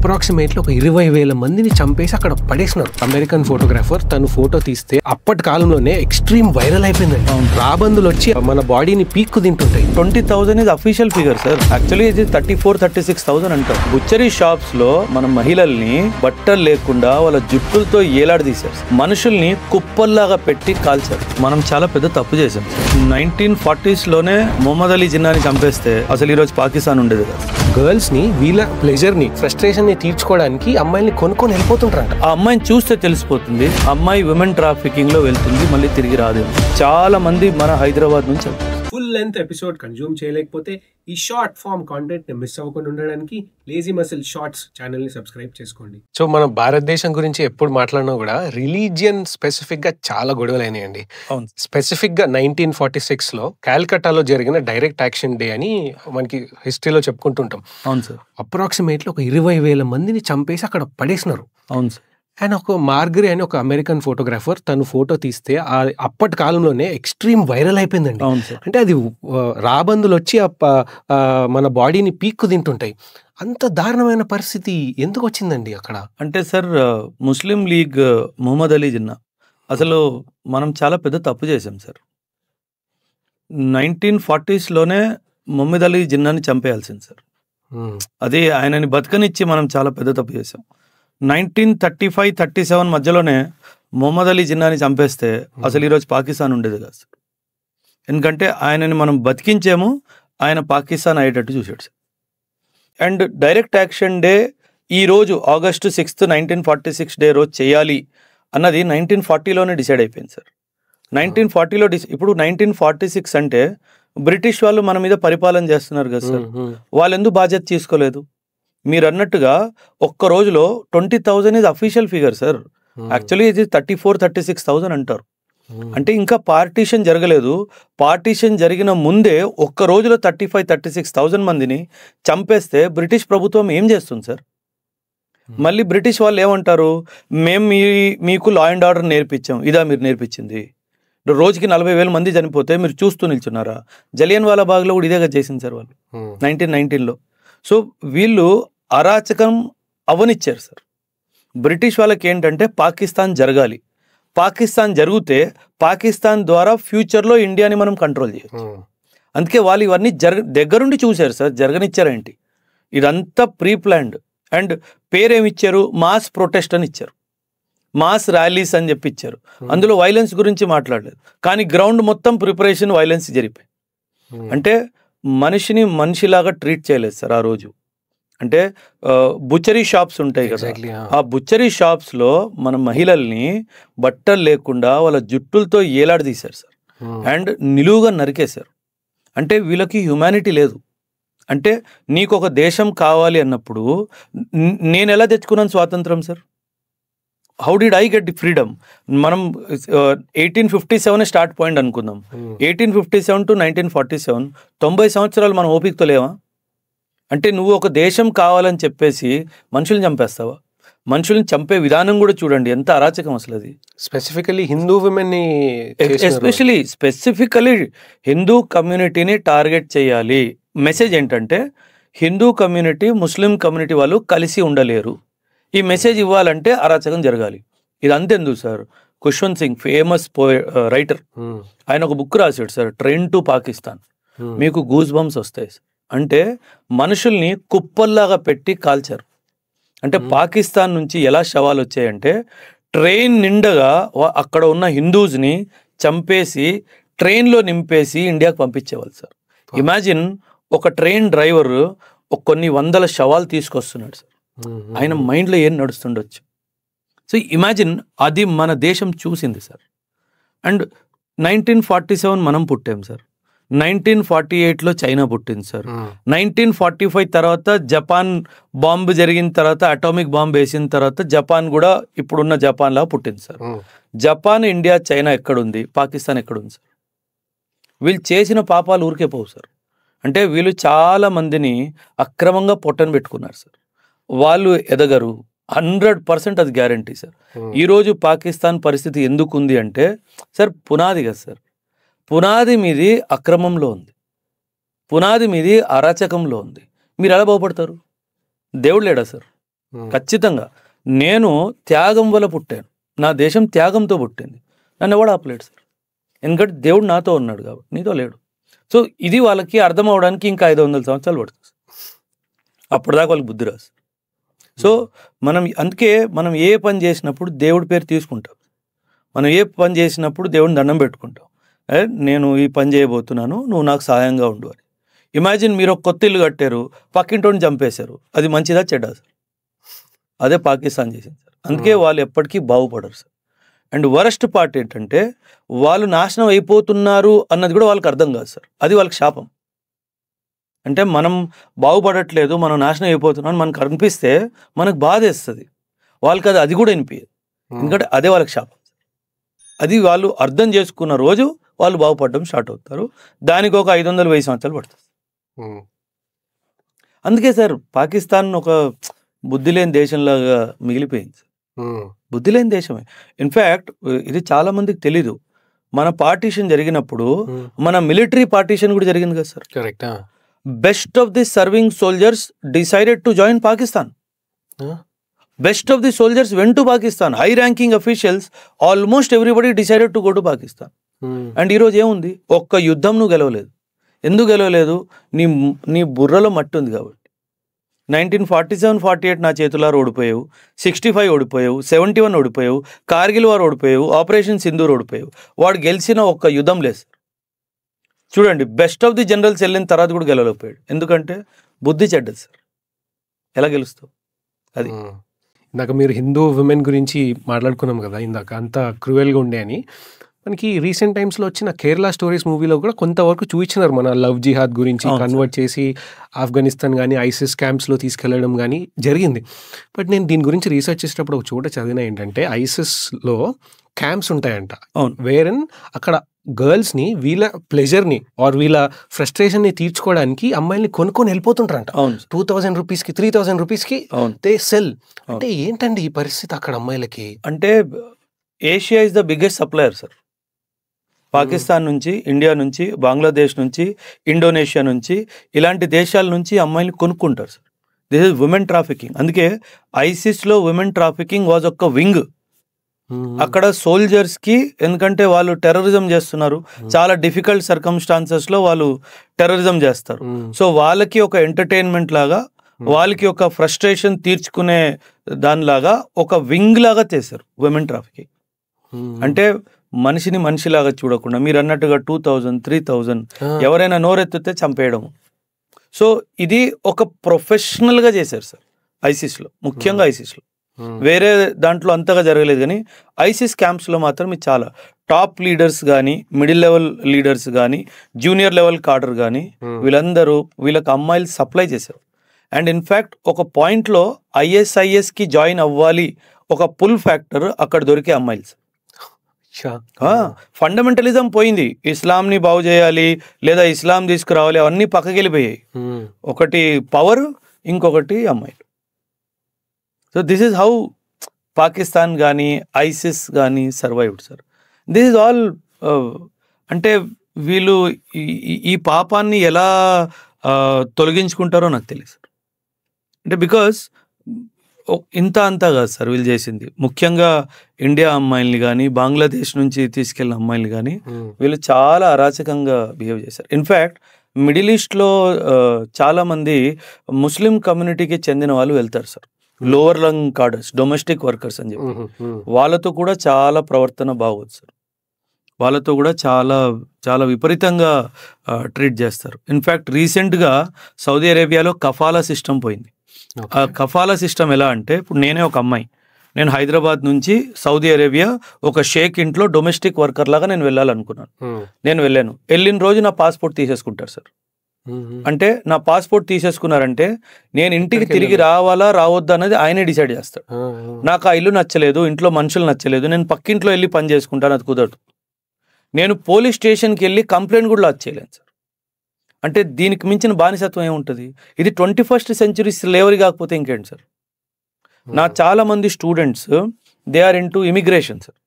Approximately ఒక 20,000 మందిని చంపేసి అక్కడ పడేసినారు. అమెరికన్ ఫోటోగ్రాఫర్ తను ఫోటో తీస్తే అప్పటి కాలంలోనే ఎక్స్ట్రీమ్ వైరల్ అయిపోయిందండి. రాబందులు వచ్చి మన బాడీని పీక్కు తింటుంటాయి. 20,000 ఇది అఫీషియల్ ఫిగర్ సార్. యాక్చువల్లీ ఇది 34-36,000 అంటారు. బుచ్చరీ షాప్స్ లో మన మహిళల్ని బట్టలు లేకుండా వాళ్ళ జుట్టులతో ఏలాడదీశారు. మనుషుల్ని కుప్పల్లాగా పెట్టి కాల్చారు. మనం చాలా పెద్ద తప్పు చేశాం. 1940s లోనే మొహమ్మద్ అలీ జిన్నాని చంపేస్తే అసలు ఈ రోజు పాకిస్తాన్ ఉండేది కాదు. గర్ల్స్ ని వీళ్ళ ప్లెజర్ ని ఫ్రస్ట్రేషన్ ని తీర్చుకోవడానికి అమ్మాయిల్ని కొనుక్కొని వెళ్ళిపోతుంటారంట. ఆ అమ్మాయిని చూస్తే తెలిసిపోతుంది అమ్మాయి విమెన్ ట్రాఫికింగ్ లో వెళ్తుంది, మళ్ళీ తిరిగి రాదు. చాలా మంది మన హైదరాబాద్ నుంచి ఫుల్ లెంత్ ఎపిసోడ్ కన్జ్యూమ్ చేయలేకపోతే ఈ షార్ట్ ఫార్మ్ కాంటెంట్ ని మిస్ అవ్వకుండా ఉండడానికి లేజీ మసిల్ షార్ట్స్ ఛానల్ ని సబ్స్క్రైబ్ చేసుకోండి. సో మనం భారతదేశం గురించి ఎప్పుడు మాట్లాడినా కూడా రిలీజియన్ స్పెసిఫిక్ గా చాలా గొడవలు అయినాయండి. స్పెసిఫిక్ గా 1946 లో కాల్కటాలో జరిగిన డైరెక్ట్ యాక్షన్ డే అని మనకి హిస్టరీలో చెప్పుకుంటుంటాం. అవును సార్. అప్రాక్సిమేట్లీ ఒక 20,000 మందిని చంపేసి అక్కడ పడేసినారు. అవును సార్. అండ్ ఒక మార్గరీ అని ఒక అమెరికన్ ఫోటోగ్రాఫర్ తను ఫోటో తీస్తే అప్పటి కాలంలోనే ఎక్స్ట్రీమ్ వైరల్ అయిపోయిందండి. అంటే అది రాబందులు వచ్చి మన బాడీని పీక్కు తింటుంటాయి. అంత దారుణమైన పరిస్థితి ఎందుకు వచ్చిందండి అక్కడ? అంటే సార్ ముస్లిం లీగ్ మొహమ్మద్ అలీ జిన్నా అసలు మనం చాలా పెద్ద తప్పు చేసాం సార్. 1940s లోనే మొహమ్మద్ అలీ జిన్నాని చంపేయాల్సింది సార్. అది ఆయనని బతకనిచ్చి మనం చాలా పెద్ద తప్పు చేసాం. 1935-37 మధ్యలోనే మొహమ్మద్ అలీ జిన్నాని చంపేస్తే అసలు ఈరోజు పాకిస్తాన్ ఉండేది కాదు సార్. ఎందుకంటే ఆయనని మనం బతికించేమో, ఆయన పాకిస్తాన్ అయ్యేటట్టు చూసాడు sir. And direct action day ఈరోజు August 6, 1946 డే రోజు చేయాలి అన్నది 1940లోనే డిసైడ్ అయిపోయింది సార్. 1940లో ఇప్పుడు 1946 అంటే బ్రిటిష్ వాళ్ళు మన మీద పరిపాలన చేస్తున్నారు కదా సార్. వాళ్ళు ఎందుకు బాధ్యత తీసుకోలేదు? మీరు అన్నట్టుగా ఒక్క రోజులో 20,000 ఇది అఫీషియల్ ఫిగర్ సార్. యాక్చువల్లీ ఇది 34-36,000 అంటారు. అంటే ఇంకా పార్టీషన్ జరగలేదు. పార్టీషన్ జరిగిన ముందే ఒక్క రోజులో 35-36,000 మందిని చంపేస్తే బ్రిటిష్ ప్రభుత్వం ఏం చేస్తుంది సార్? మళ్ళీ బ్రిటిష్ వాళ్ళు ఏమంటారు, మేము మీకు లా అండ్ ఆర్డర్ నేర్పించాం, ఇదా మీరు నేర్పించింది? రోజుకి 40,000 మంది చనిపోతే మీరు చూస్తూ నిల్చున్నారా? జలియన్ వాలా బాగ్లో కూడా ఇదేగా చేసింది సార్ వాళ్ళు 1919లో. సో వీళ్ళు అరాచకం అవనిచ్చారు సార్. బ్రిటిష్ వాళ్ళకి ఏంటంటే పాకిస్తాన్ జరగాలి, పాకిస్తాన్ జరిగితే పాకిస్తాన్ ద్వారా ఫ్యూచర్లో ఇండియాని మనం కంట్రోల్ చేయొచ్చు. అందుకే వాళ్ళు ఇవన్నీ దగ్గరుండి చూశారు సార్. జరగనిచ్చారేంటి? ఇదంతా ప్రీ ప్లాన్డ్. అండ్ పేరేమిచ్చారు? మాస్ ప్రొటెస్ట్ అని ఇచ్చారు, మాస్ ర్యాలీస్ అని చెప్పి ఇచ్చారు. అందులో వైలెన్స్ గురించి మాట్లాడలేదు, కానీ గ్రౌండ్ మొత్తం ప్రిపరేషన్ వైలెన్స్ జరిపాయి. అంటే మనిషిని మనిషిలాగా ట్రీట్ చేయలేదు సార్ ఆ రోజు. అంటే బుచ్చరీ షాప్స్ ఉంటాయి కదా, ఆ బుచ్చరీ షాప్స్ లో మన మహిళల్ని బట్టలు లేకుండా వాళ్ళ జుట్టులతో ఏలాడదీశారు సార్. అండ్ నిలువుగా నరికేశారు. అంటే వీళ్ళకి హ్యుమానిటీ లేదు. అంటే నీకు ఒక దేశం కావాలి అన్నప్పుడు నేను ఎలా తెచ్చుకున్నాను స్వాతంత్రం sir? How did I get the freedom? మనం 1857 స్టార్ట్ పాయింట్ అనుకుందాం. 1857 to 1947 90 సంవత్సరాలు మనం ఓపికతో లేవా? అంటే నువ్వు ఒక దేశం కావాలని చెప్పేసి మనుషుల్ని చంపేస్తావా? మనుషుల్ని చంపే విధానం కూడా చూడండి ఎంత అరాచకం అసలు. అది స్పెసిఫికలీ హిందూ విమెన్ ని, స్పెసిఫికలీ హిందూ కమ్యూనిటీని టార్గెట్ చేయాలి. మెసేజ్ ఏంటంటే హిందూ కమ్యూనిటీ ముస్లిం కమ్యూనిటీ వాళ్ళు కలిసి ఉండలేరు. ఈ మెసేజ్ ఇవ్వాలంటే అరాచకం జరగాలి. ఇది అంతెందుకు sir, Khushwant Singh famous writer, ఆయన ఒక బుక్ రాశాడు సార్, ట్రైన్ టు పాకిస్తాన్. మీకు గూస్ బంప్స్ వస్తాయి. అంటే మనుషుల్ని కుప్పల్లాగా పెట్టి కాల్చారు. అంటే పాకిస్తాన్ నుంచి ఎలా శవాలు వచ్చాయంటే ట్రైన్ నిండగా అక్కడ ఉన్న హిందూస్ని చంపేసి ట్రైన్లో నింపేసి ఇండియాకి పంపించేవాళ్ళు సార్. ఇమాజిన్ ఒక ట్రైన్ డ్రైవర్ కొన్ని వందల శవాలు తీసుకొస్తున్నాడు సార్. ఆయన మైండ్లో ఏం నడుస్తుండొచ్చు? సో ఇమాజిన్, అది మన దేశం చూసింది సార్. అండ్ 1947 మనం పుట్టాం సార్. 1948లో చైనా పుట్టింది సార్. 1945 తర్వాత జపాన్ బాంబు జరిగిన తర్వాత, అటామిక్ బాంబు వేసిన తర్వాత జపాన్ కూడా ఇప్పుడున్న జపాన్ లా పుట్టింది సార్. జపాన్, ఇండియా, చైనా ఎక్కడుంది? పాకిస్తాన్ ఎక్కడుంది సార్? వీళ్ళు చేసిన పాపాలు ఊరికే పోవు సార్. అంటే వీళ్ళు చాలా మందిని అక్రమంగా పొట్టను పెట్టుకున్నారు సార్. వాళ్ళు ఎదగరు 100%, అది గ్యారంటీ సార్. ఈరోజు పాకిస్తాన్ పరిస్థితి ఎందుకు ఉంది అంటే సార్ పునాది కదా సార్. పునాది మీది అక్రమంలో ఉంది, పునాది మీది అరాచకంలో ఉంది. మీరు ఎలా బాగుపడతారు? దేవుడు లేడా సార్? ఖచ్చితంగా. నేను త్యాగం వల్ల పుట్టాను, నా దేశం త్యాగంతో పుట్టింది, నన్ను ఎవడు ఆపలేడు సార్. ఎందుకంటే దేవుడు నాతో ఉన్నాడు కాబట్టి, నీతో లేడు. సో ఇది వాళ్ళకి అర్థం అవడానికి ఇంకా 500 సంవత్సరాలు పడుతుంది. అప్పటిదాకా వాళ్ళకి బుద్ధి రాదు. సో అందుకే మనం ఏ పని చేసినప్పుడు దేవుడి పేరు తీసుకుంటాం. మనం ఏ పని చేసినప్పుడు దేవుడిని దండం పెట్టుకుంటాం. నేను ఈ పని చేయబోతున్నాను, నువ్వు నాకు సహాయంగా ఉండు అని. ఇమాజిన్ మీరు ఒక కొత్త ఇల్లు కట్టారు, పక్కింటోని చంపేశారు, అది మంచిదా చెడ్డా సార్? అదే పాకిస్తాన్ చేసింది సార్. అందుకే వాళ్ళు ఎప్పటికీ బాగుపడరు సార్. అండ్ వరస్ట్ పార్ట్ ఏంటంటే వాళ్ళు నాశనం అయిపోతున్నారు అన్నది కూడా వాళ్ళకి అర్థం కాదు సార్. అది వాళ్ళకి శాపం. అంటే మనం బాగుపడట్లేదు, మనం నాశనం అయిపోతున్నాం మనకు అనిపిస్తే మనకు బాధ వేస్తుంది. వాళ్ళకి అది కూడా వినిపించదు, ఎందుకంటే అదే వాళ్ళకి శాపం. అది వాళ్ళు అర్థం చేసుకున్న రోజు వాళ్ళు బాగుపడడం స్టార్ట్ అవుతారు. దానికి ఒక 500-1000 సంవత్సరాలు పడుతుంది. అందుకే సార్ పాకిస్తాన్ ఒక బుద్ధి లేని దేశంలాగా మిగిలిపోయింది. బుద్ధి లేని దేశమే. ఇన్ఫ్యాక్ట్ ఇది చాలా మందికి తెలీదు, మన పార్టీషన్ జరిగినప్పుడు మన మిలిటరీ పార్టీషన్ కూడా జరిగింది కదా sir. Correct. Best of the serving soldiers decided to join Pakistan. Best of the soldiers went to Pakistan. High ranking officials, almost everybody decided to go to Pakistan. And ఈరోజు ఏముంది, ఒక్క యుద్ధం నువ్వు గెలవలేదు. ఎందుకు గెలవలేదు? నీ బుర్రలో మట్టి ఉంది కాబట్టి. 1947-48 నా చేతులారు ఓడిపోయావు, 65 ఓడిపోయావు, 71 ఓడిపోయావు, కార్గిల్ వారు ఓడిపోయావు, ఆపరేషన్ సింధూర్ ఓడిపోయావు. వాడు గెలిచిన ఒక్క యుద్ధం లేదు. చూడండి, బెస్ట్ ఆఫ్ ది జనరల్స్ వెళ్ళిన తర్వాత కూడా గెలవలేకపోయాడు. ఎందుకంటే బుద్ధి చెడ్డది సార్. ఎలా గెలుస్తావు? అది ఇందాక మీరు హిందూ విమెన్ గురించి మాట్లాడుకున్నాం కదా ఇందాక, అంత క్రూయల్గా ఉండే అని. మనకి రీసెంట్ టైమ్స్లో వచ్చిన కేరళ స్టోరీస్ మూవీలో కూడా కొంతవరకు చూపించినారు మన లవ్ జిహాద్ గురించి. కన్వర్ట్ చేసి ఆఫ్ఘనిస్తాన్ కానీ ఐసిస్ క్యాంప్స్లో తీసుకెళ్లడం కానీ జరిగింది. బట్ నేను దీని గురించి రీసెర్చ్ చేసేటప్పుడు ఒక చోట చదివిన ఏంటంటే ఐసిస్లో క్యాంప్స్ ఉంటాయంట, వేరన్ అక్కడ గర్ల్స్ని వీళ్ళ ప్లెజర్ని ఆర్ వీళ్ళ ఫ్రస్ట్రేషన్ని తీర్చుకోవడానికి అమ్మాయిల్ని కొనుక్కొని వెళ్ళిపోతుంటారంట. 2000 రూపీస్కి 3000 రూపీస్కి దే సెల్. అంటే ఏంటండి ఈ పరిస్థితి అక్కడ అమ్మాయిలకి? అంటే Asia is the biggest supplier sir. Pakistan నుంచి, ఇండియా నుంచి, బంగ్లాదేశ్ నుంచి, ఇండోనేషియా నుంచి, ఇలాంటి దేశాల నుంచి అమ్మాయిని కొనుక్కుంటారు sir. This is women trafficking. అందుకే ఐసిస్లో ఉమెన్ ట్రాఫికింగ్ వాజ్ ఒక వింగ్. అక్కడ సోల్జర్స్కి, ఎందుకంటే వాళ్ళు టెర్రరిజం చేస్తున్నారు, చాలా డిఫికల్ట్ సర్కమ్స్టాన్సెస్లో వాళ్ళు టెర్రరిజం చేస్తారు. సో వాళ్ళకి ఒక ఎంటర్టైన్మెంట్ లాగా, వాళ్ళకి ఒక ఫ్రస్ట్రేషన్ తీర్చుకునే దానిలాగా ఒక వింగ్ లాగా చేశారు ఉమెన్ ట్రాఫికింగ్. అంటే మనిషిని మనిషిలాగా చూడకుండా మీరు అన్నట్టుగా 2000-3000 ఎవరైనా నోరెత్తితే చంపేయడం. సో ఇది ఒక ప్రొఫెషనల్గా చేశారు సార్ ఐసిస్లో, ముఖ్యంగా ఐసిస్లో. వేరే దాంట్లో అంతగా జరగలేదు, కానీ ఐసిస్ క్యాంప్స్లో మాత్రం ఇది చాలా టాప్ లీడర్స్ కానీ, మిడిల్ లెవెల్ లీడర్స్ కానీ, జూనియర్ లెవెల్ కార్డర్ కానీ, వీళ్ళందరూ వీళ్ళకి అమ్మాయిలు సప్లై చేశారు. అండ్ ఇన్ఫ్యాక్ట్ ఒక పాయింట్లో ఐఎస్ఐఎస్కి జాయిన్ అవ్వాలి ఒక పుల్ ఫ్యాక్టర్ అక్కడ దొరికే అమ్మాయిలు. ఫండమెంటలిజం పోయింది, ఇస్లాంని బాగు చేయాలి లేదా ఇస్లాం తీసుకురావాలి, అవన్నీ పక్కకి వెళ్ళిపోయాయి. ఒకటి పవర్, ఇంకొకటి అమ్మాయిలు. So this is how Pakistan కానీ ఐసిస్ కానీ survived sir. This is all. అంటే వీళ్ళు ఈ పాపాన్ని ఎలా తొలగించుకుంటారో నాకు తెలియదు సార్. అంటే బికాస్ ఇంత అంతా కాదు సార్ వీళ్ళు చేసింది. ముఖ్యంగా ఇండియా అమ్మాయిల్ని కానీ, బంగ్లాదేశ్ నుంచి తీసుకెళ్ళిన అమ్మాయిల్ని కానీ వీళ్ళు చాలా అరాచకంగా బిహేవ్ చేశారు. ఇన్ఫ్యాక్ట్ మిడిల్ ఈస్ట్లో చాలామంది ముస్లిం కమ్యూనిటీకి చెందిన వాళ్ళు వెళ్తారు sir, lower lung కార్డర్స్, domestic workers అని చెప్పి. వాళ్ళతో కూడా చాలా ప్రవర్తన బాగోదు సార్. వాళ్ళతో కూడా చాలా చాలా విపరీతంగా ట్రీట్ చేస్తారు. ఇన్ఫ్యాక్ట్ రీసెంట్గా సౌదీ అరేబియాలో కఫాలా సిస్టమ్ పోయింది. ఆ కఫాలా సిస్టమ్ ఎలా అంటే, ఇప్పుడు నేనే ఒక అమ్మాయి, నేను హైదరాబాద్ నుంచి సౌదీ అరేబియా ఒక షేక్ ఇంట్లో డొమెస్టిక్ వర్కర్ లాగా నేను వెళ్ళాలనుకున్నాను. నేను వెళ్ళాను, వెళ్ళిన రోజు నా పాస్పోర్ట్ తీసేసుకుంటారు సార్. అంటే నా పాస్పోర్ట్ తీసేసుకున్నారంటే నేను ఇంటికి తిరిగి రావాలా రావద్దా అనేది ఆయనే డిసైడ్ చేస్తాడు. నాకు ఆ ఇల్లు నచ్చలేదు, ఇంట్లో మనుషులు నచ్చలేదు, నేను పక్కింట్లో వెళ్ళి పని చేసుకుంటాను, అది కుదరదు. నేను పోలీస్ స్టేషన్కి వెళ్ళి కంప్లైంట్ కూడా లాడ్జ్ చేయలేను సార్. అంటే దీనికి మించిన బానిసత్వం ఏముంటుంది? ఇది 21st century స్లేవరీ కాకపోతే ఇంకేంటి సార్? నా చాలా మంది students they are into immigration sir.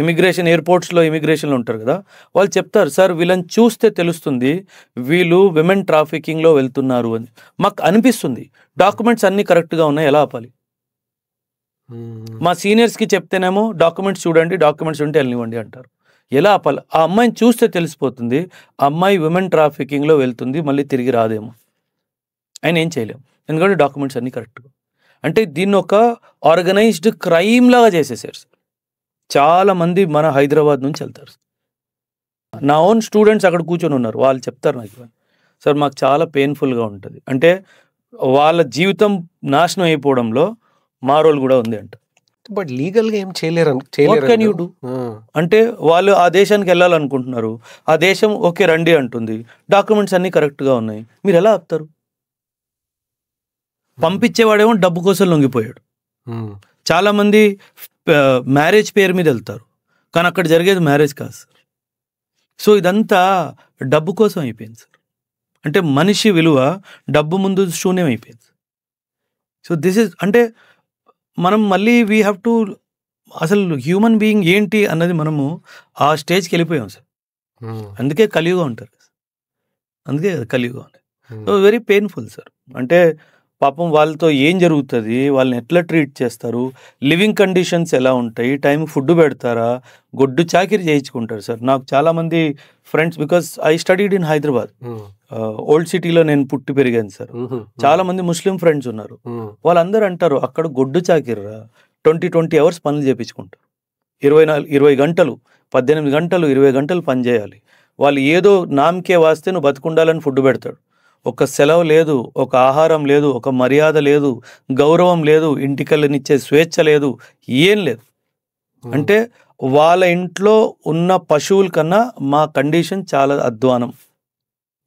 Immigration, ఎయిర్పోర్ట్స్లో ఇమిగ్రేషన్లో ఉంటారు కదా, వాళ్ళు చెప్తారు సార్ వీళ్ళని చూస్తే తెలుస్తుంది వీళ్ళు విమెన్ ట్రాఫికింగ్లో వెళ్తున్నారు అని. మాకు అనిపిస్తుంది డాక్యుమెంట్స్ అన్నీ కరెక్ట్గా ఉన్నాయి, ఎలా ఆపాలి? మా సీనియర్స్కి చెప్తేనేమో డాక్యుమెంట్స్ చూడండి, డాక్యుమెంట్స్ ఉంటే వెళ్ళనివ్వండి అంటారు. ఎలా ఆపాలి? ఆ అమ్మాయిని చూస్తే తెలిసిపోతుంది ఆ అమ్మాయి విమెన్ ట్రాఫికింగ్లో వెళ్తుంది, మళ్ళీ తిరిగి రాదేమో. ఆయన ఏం చేయలేము, ఎందుకంటే డాక్యుమెంట్స్ అన్నీ కరెక్ట్గా. అంటే దీన్ని ఒక ఆర్గనైజ్డ్ క్రైమ్ లాగా చేసేసారు. చాలామంది మన హైదరాబాద్ నుంచి వెళ్తారు. నా ఓన్ స్టూడెంట్స్ అక్కడ కూర్చొని ఉన్నారు, వాళ్ళు చెప్తారు నాకు, సార్ మాకు చాలా పెయిన్ఫుల్గా ఉంటుంది, అంటే వాళ్ళ జీవితం నాశనం అయిపోవడంలో మా రోల్ కూడా ఉంది అంట. బట్ లీగల్గా ఏం చేయలేరు. What can you do? అంటే వాళ్ళు ఆ దేశానికి వెళ్ళాలనుకుంటున్నారు, ఆ దేశం ఓకే రండి అంటుంది, డాక్యుమెంట్స్ అన్నీ కరెక్ట్గా ఉన్నాయి, మీరు ఎలా ఆపుతారు? పంపించేవాడేమో డబ్బు కోసం లొంగిపోయాడు. చాలామంది మ్యారేజ్ పేరు మీద వెళ్తారు, కానీ అక్కడ జరిగేది మ్యారేజ్ కాదు సార్. సో ఇదంతా డబ్బు కోసం అయిపోయింది సార్. అంటే మనిషి విలువ డబ్బు ముందు శూన్యం అయిపోయింది. సో దిస్ ఇస్ అంటే మనం మళ్ళీ వీ హ్యావ్ టు అసలు హ్యూమన్ బీయింగ్ ఏంటి అన్నది మనము ఆ స్టేజ్కి వెళ్ళిపోయాం సార్. అందుకే కలియుగం ఉంటారు, అందుకే కలియుగం ఉంటుంది. So very painful sir. అంటే పాపం వాళ్ళతో ఏం జరుగుతుంది, వాళ్ళని ఎట్లా ట్రీట్ చేస్తారు, లివింగ్ కండిషన్స్ ఎలా ఉంటాయి, టైం ఫుడ్ పెడతారా, గొడ్డు చాకిరి చేయించుకుంటారు సార్. నాకు చాలామంది friends, because I studied in Hyderabad, old సిటీలో నేను పుట్టి పెరిగాను సార్. చాలామంది ముస్లిం ఫ్రెండ్స్ ఉన్నారు, వాళ్ళందరూ అంటారు అక్కడ గొడ్డు చాకిరిరా, 20 hours పనులు చేయించుకుంటారు, 20 గంటలు 18 గంటలు 20 గంటలు పని చేయాలి. వాళ్ళు ఏదో నామకే వాస్తే నువ్వు బతుకుండాలని ఫుడ్ పెడతాడు, ఒక సెలవు లేదు, ఒక ఆహారం లేదు, ఒక మర్యాద లేదు, గౌరవం లేదు, ఇంటికెళ్ళనిచ్చే స్వేచ్ఛ లేదు, ఏం లేదు. అంటే వాళ్ళ ఇంట్లో ఉన్న పశువుల కన్నా మా కండిషన్ చాలా అధ్వానం.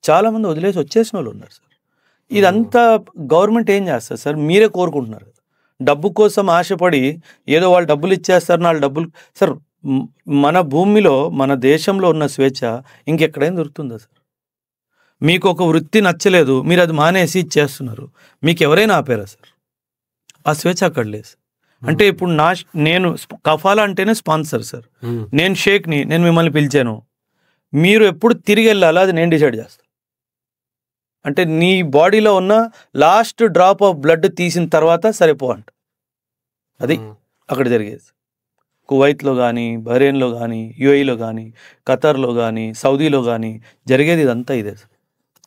చాలామంది వదిలేసి వచ్చేసిన వాళ్ళు ఉన్నారు సార్. ఇదంతా గవర్నమెంట్ ఏం చేస్తారు సార్? మీరే కోరుకుంటున్నారు, డబ్బు కోసం ఆశపడి ఏదో వాళ్ళు డబ్బులు ఇచ్చేస్తారు, వాళ్ళు డబ్బులు. సార్ మన భూమిలో మన దేశంలో ఉన్న స్వేచ్ఛ ఇంకెక్కడైనా దొరుకుతుందా సార్? మీకు ఒక వృత్తి నచ్చలేదు, మీరు అది మానేసి ఇచ్చేస్తున్నారు, మీకు ఎవరైనా ఆపారా సార్? ఆ స్వేచ్ఛ అక్కడ లేదు. అంటే ఇప్పుడు నేను కఫాలా అంటేనే స్పాన్సర్ సార్, నేను షేక్ని, నేను మిమ్మల్ని పిలిచాను, మీరు ఎప్పుడు తిరిగి వెళ్ళాలా అది నేను డిసైడ్ చేస్తాను. అంటే నీ బాడీలో ఉన్న లాస్ట్ డ్రాప్ ఆఫ్ బ్లడ్ తీసిన తర్వాత సరిపో అంట. అది అక్కడ జరిగేది. కువైట్లో కానీ, బహ్రెయిన్లో కానీ, యూఏఈలో కానీ, ఖతర్లో కానీ, సౌదీలో కానీ జరిగేది ఇదంతా ఇదే సార్.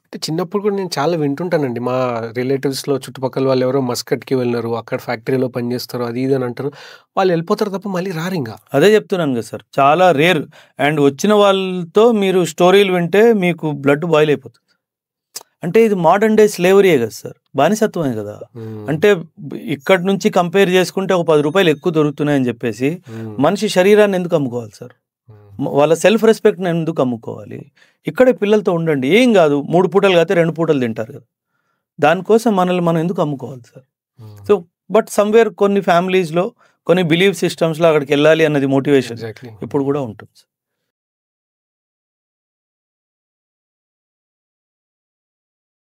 అంటే చిన్నప్పుడు కూడా నేను చాలా వింటుంటానండి, మా రిలేటివ్స్లో చుట్టుపక్కల వాళ్ళు ఎవరో మస్కట్కి వెళ్ళినారు, అక్కడ ఫ్యాక్టరీలో పనిచేస్తారు, అది ఇది అని అంటారు, వాళ్ళు వెళ్ళిపోతారు తప్ప మళ్ళీ రారు. ఇంకా అదే చెప్తున్నాను కదా సార్, చాలా రేర్. అండ్ వచ్చిన వాళ్ళతో మీరు స్టోరీలు వింటే మీకు బ్లడ్ బాయిల్ అయిపోతుంది. అంటే ఇది మోడర్న్ డే స్లేవరీయే కదా సార్, బానిసత్వమే కదా. అంటే ఇక్కడ నుంచి కంపేర్ చేసుకుంటే ఒక 10 రూపాయలు ఎక్కువ దొరుకుతున్నాయని చెప్పేసి మనిషి శరీరాన్ని ఎందుకు అమ్ముకోవాలి సార్? వాళ్ళ సెల్ఫ్ రెస్పెక్ట్ని ఎందుకు అమ్ముకోవాలి? ఇక్కడే పిల్లలతో ఉండండి, ఏం కాదు, 3 పూటలు కాకపోతే 2 పూటలు తింటారు కదా, దానికోసం మనల్ని మనం ఎందుకు అమ్ముకోవాలి సార్? సో బట్ సమ్వేర్ కొన్ని ఫ్యామిలీస్లో కొన్ని బిలీఫ్ సిస్టమ్స్లో అక్కడికి వెళ్ళాలి అన్నది మోటివేషన్ ఇప్పుడు కూడా ఉంటుంది.